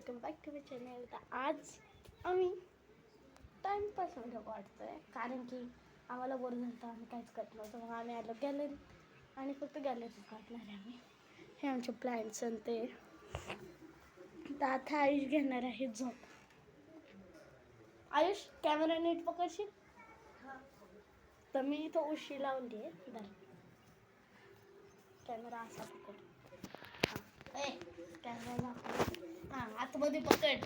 Welcome back to my channel. तर आज आम्ही टाईमपास व्हिडिओ काढतो आहे, कारण की आम्हाला बोर झालं तर आम्ही काहीच करत नव्हतं. मग आम्ही आलो गॅलरीत आणि फक्त गॅलरीत काढणार आहे आम्ही. हे आमचे प्लॅन्स आणि ते. तर आता आयुष घेणार आहे झोप. आयुष कॅमेरा नीट पकडशील? तर मी इथं उशी लावली आहे. कॅमेरा असा पकड. हां कॅमेरा हां आतमध्ये पकड.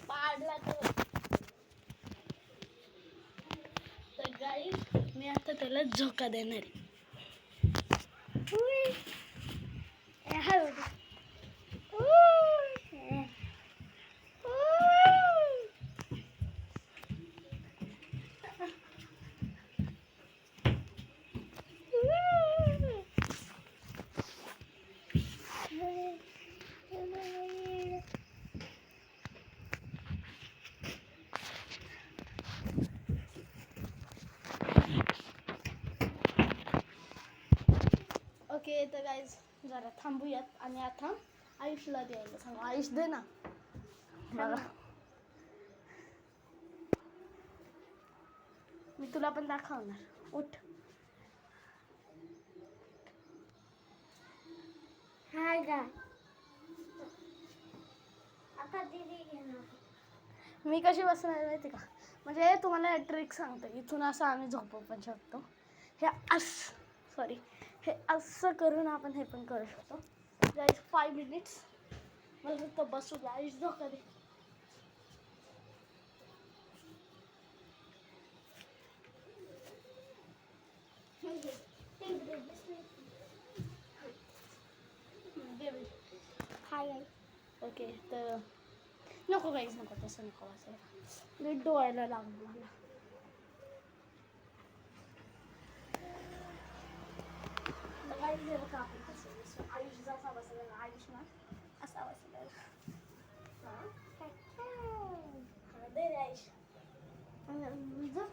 पाडला तर गाईस मी आता त्याला झोका देणार आहे. ओके तर गाईज जरा थांबूयात आणि आता आयुषला द्यायला सांगू. आयुष दे ना मला. मी तुला पण दाखवणार. उठ. हाय का आता दीदी घेणार. मी कशी बसणार माहिती का? म्हणजे तुम्हाला ट्रिक सांगते. इथून असं आम्ही झोपू पण शकतो. हे हे असं करून आपण हे पण करू शकतो. गाईज 5 मिनिट्स मला फक्त बसू द्या. आयुष झोका दे. हाय ओके तर नको गाईज नको, तसं नको वाचायला. नीट डोळ्याला लागलं मला. गाईज जरा का आपण कसं आयुष जसा बसलेला आयुष ना असा बसलेला. हां दे रे आयुष. झोप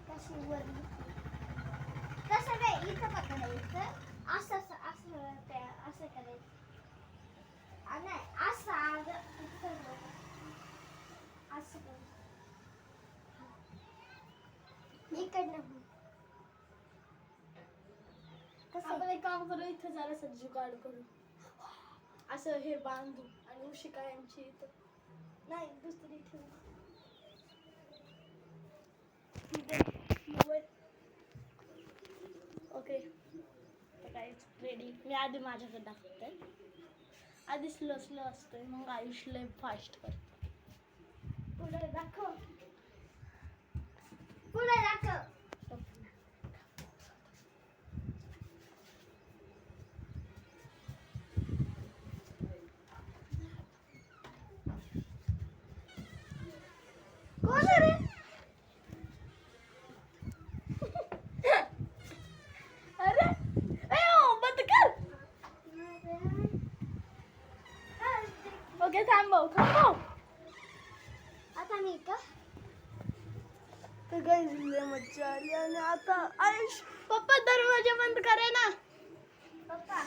कशी वर कसं नाही इथं पकडायचं. असं असं असं त्या असं करायचं. नाही असं असं इकडनं आपण एक काम करू. इथं जरासं जुगाड करू. असं हे बांधू आणि उशी कायमची इथं नाही दुसरी ठेवू. ओके तर काहीच रेडी. मी आधी माझ्याकडे दाखवते. आधी स्लो असतोय, मग आयुष लय फास्ट करतो. पुढे दाखव. कोण रे? अरे बंद कर. ओके थांबव. आता मी का तर गाईज लय मज्जा आली. आणि आता आयुष पप्पा दरवाजा बंद करे ना. पप्पा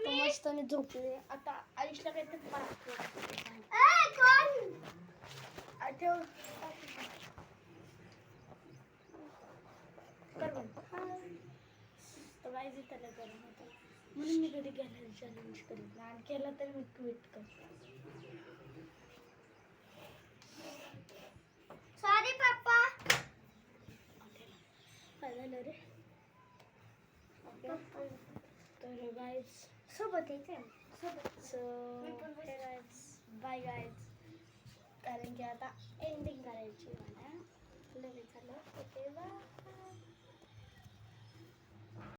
मस्त झोपले. आता आयुषला काहीतरी आठव तर गाईज त्याला गरम होतं म्हणून मी कधी गॅलरी चॅलेंज करीत नाही. आणि केला तर मी ट्विट करते. सॉरी पप्पा. काय झालं रे? ओके तर गाईज सोबत यायचं बाय गाईज. कारण की आता एंडिंग करायची मला लगेच झालं. Okay bye.